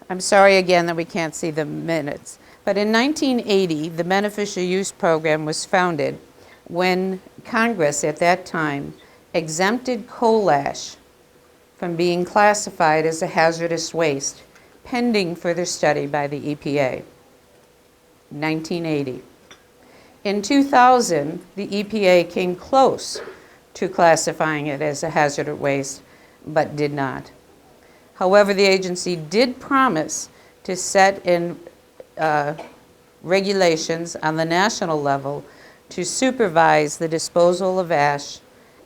I'm sorry again that we can't see the minutes, but in 1980, the Beneficial Use Program was founded when Congress at that time exempted coal ash from being classified as a hazardous waste, pending further study by the EPA. 1980. In 2000, the EPA came close to classifying it as a hazardous waste, but did not. However, the agency did promise to set in regulations on the national level to supervise the disposal of ash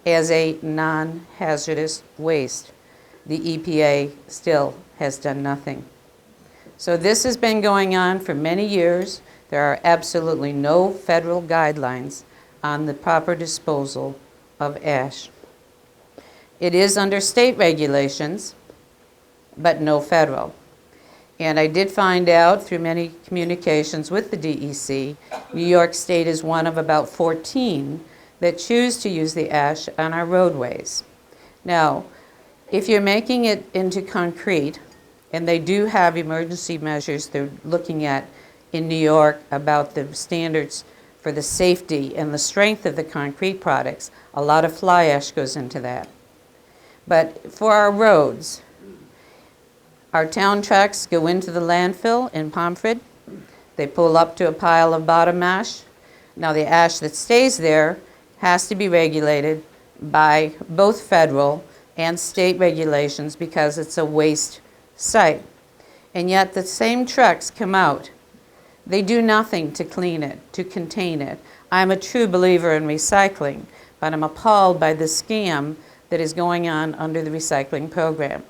as a non-hazardous waste. The EPA still has done nothing. So this has been going on for many years. There are absolutely no federal guidelines on the proper disposal of ash. It is under state regulations, but no federal. And I did find out through many communications with the DEC, New York State is one of about 14 that choose to use the ash on our roadways. Now, if you're making it into concrete, and they do have emergency measures they're looking at in New York about the standards for the safety and the strength of the concrete products, a lot of fly ash goes into that. But for our roads, our town trucks go into the landfill in Pomfret. They pull up to a pile of bottom ash. Now the ash that stays there has to be regulated by both federal and state regulations because it's a waste site. And yet the same trucks come out. They do nothing to clean it, to contain it. I'm a true believer in recycling, but I'm appalled by the scam that is going on under the recycling program.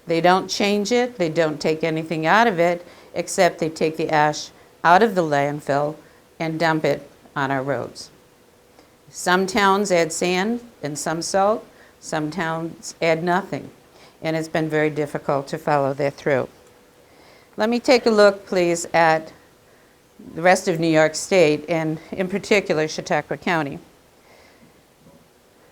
They don't change it, they don't take anything out of it, except they take the ash out of the landfill and dump it on our roads. Some towns add sand and some salt, some towns add nothing, and it's been very difficult to follow that through. Let me take a look, please, at the rest of New York State, and in particular, Chautauqua County.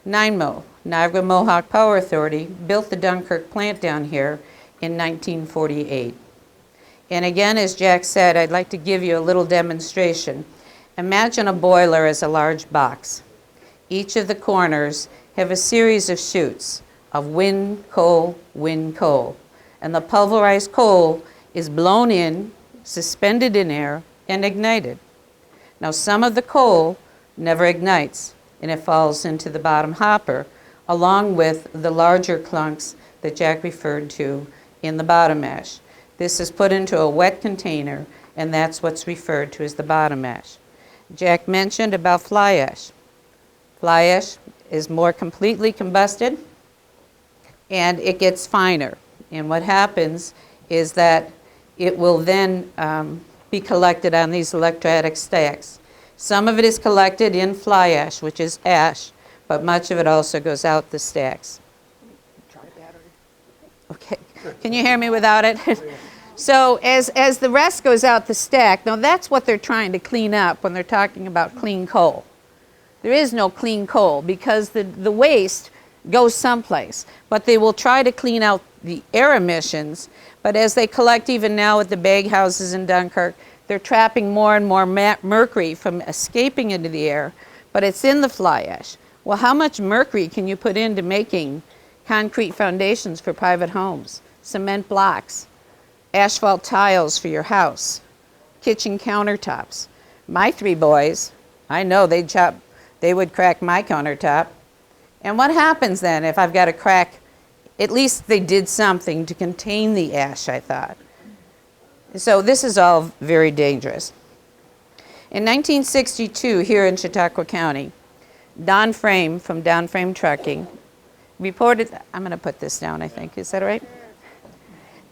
NIMO, Niagara Mohawk Power Authority, built the Dunkirk plant down here in 1948. And again, as Jack said, I'd like to give you a little demonstration. Imagine a boiler as a large box. Each of the corners have a series of chutes of wind, coal, and the pulverized coal is blown in, suspended in air, and ignited. Now, some of the coal never ignites, and it falls into the bottom hopper, along with the larger clunks that Jack referred to in the bottom ash. This is put into a wet container, and that's what's referred to as the bottom ash. Jack mentioned about fly ash. Fly ash is more completely combusted, and it gets finer. And what happens is that it will then be collected on these electrostatic stacks. Some of it is collected in fly ash, which is ash, but much of it also goes out the stacks. Try battery. Okay, can you hear me without it? So as the rest goes out the stack, now that's what they're trying to clean up when they're talking about clean coal. There is no clean coal because the waste goes someplace, but they will try to clean out the air emissions. But as they collect even now at the bag houses in Dunkirk, they're trapping more and more mercury from escaping into the air, but it's in the fly ash. Well, how much mercury can you put into making concrete foundations for private homes, cement blocks, asphalt tiles for your house, kitchen countertops? My three boys, I know they would crack my countertop. And what happens then if I've got a crack? At least they did something to contain the ash, I thought. So this is all very dangerous. In 1962, here in Chautauqua County, Don Frame from Don Frame Trucking reported, I'm going to put this down, I think, is that right?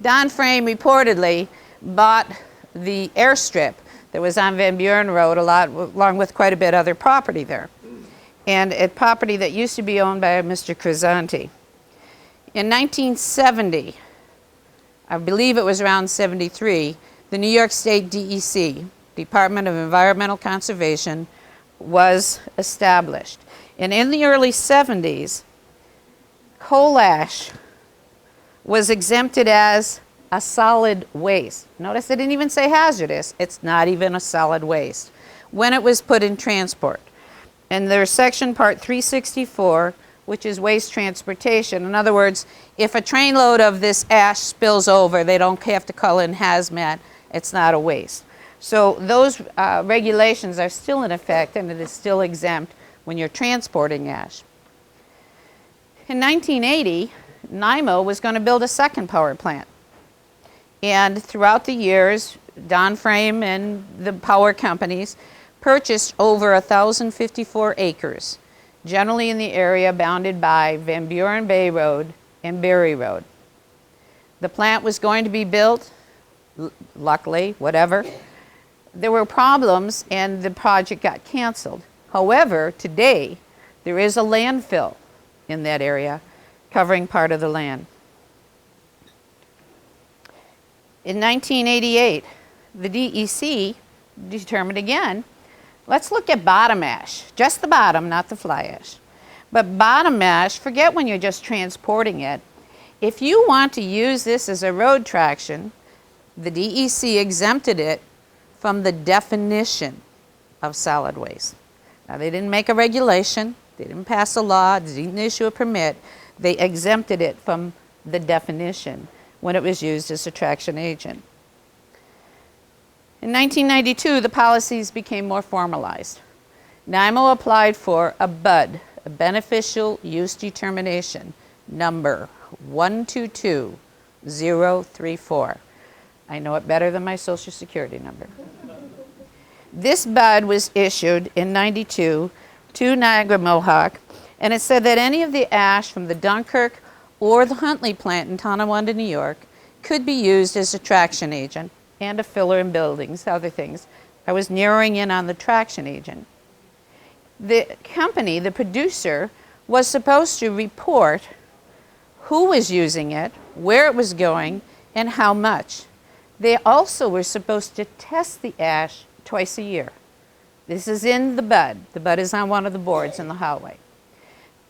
Don Frame reportedly bought the airstrip that was on Van Buren Road along with quite a bit of other property there. And a property that used to be owned by Mr. Crisanti. In 1970, I believe it was around 73, the New York State DEC, Department of Environmental Conservation, was established. And in the early 70s, coal ash was exempted as a solid waste. Notice I didn't even say hazardous. It's not even a solid waste when it was put in transport. And there's section part 364, which is waste transportation. In other words, if a trainload of this ash spills over, they don't have to call in hazmat. It's not a waste. So those regulations are still in effect, and it is still exempt when you're transporting ash. In 1980, NIMO was going to build a second power plant. And throughout the years, Don Frame and the power companies purchased over 1,054 acres, generally in the area bounded by Van Buren Bay Road and Berry Road. The plant was going to be built, luckily, whatever. There were problems and the project got canceled. However, today, there is a landfill in that area covering part of the land. In 1988, the DEC determined again, let's look at bottom ash, just the bottom, not the fly ash. But bottom ash, forget when you're just transporting it. If you want to use this as a road traction, the DEC exempted it from the definition of solid waste. Now, they didn't make a regulation, they didn't pass a law, they didn't issue a permit. They exempted it from the definition when it was used as a traction agent. In 1992, the policies became more formalized. NIMO applied for a BUD, a Beneficial Use Determination, number 122034. I know it better than my Social Security number. This BUD was issued in 92 to Niagara Mohawk, and it said that any of the ash from the Dunkirk or the Huntley plant in Tonawanda, New York, could be used as a traction agent and a filler in buildings, other things. I was narrowing in on the traction agent. The company, the producer, was supposed to report who was using it, where it was going, and how much. They also were supposed to test the ash twice a year. This is in the BUD. The BUD is on one of the boards in the hallway.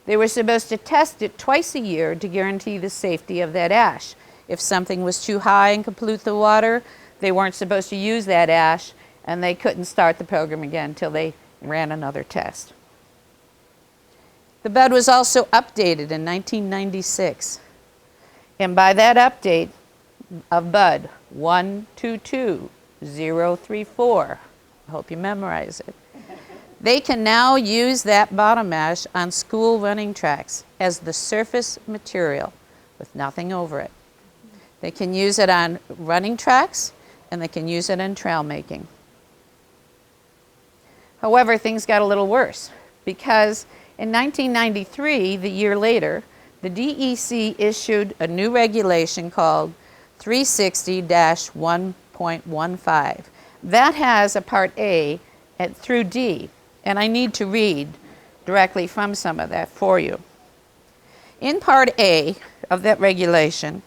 They were supposed to test it twice a year to guarantee the safety of that ash. If something was too high and could pollute the water, they weren't supposed to use that ash, and they couldn't start the program again until they ran another test. The BUD was also updated in 1996. And by that update of BUD 122034, I hope you memorize it, they can now use that bottom ash on school running tracks as the surface material with nothing over it. They can use it on running tracks, and they can use it in trail making. However, things got a little worse because in 1993, the year later, the DEC issued a new regulation called 360-1.15. That has a Part A through D, and I need to read directly from some of that for you. In Part A of that regulation,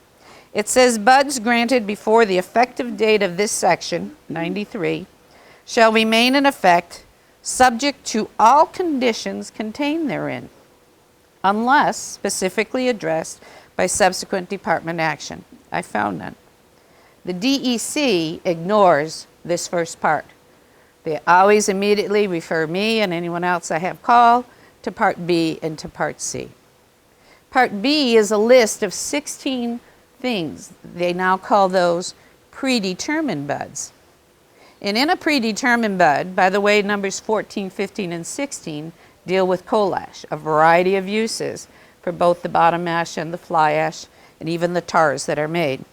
it says BUDs granted before the effective date of this section, 93, shall remain in effect subject to all conditions contained therein, unless specifically addressed by subsequent department action. I found none. The DEC ignores this first part. They always immediately refer me and anyone else I have called to Part B and to Part C. Part B is a list of 16 things. They now call those predetermined BUDs. And in a predetermined BUD, by the way, numbers 14, 15, and 16 deal with coal ash, a variety of uses for both the bottom ash and the fly ash, and even the tars that are made.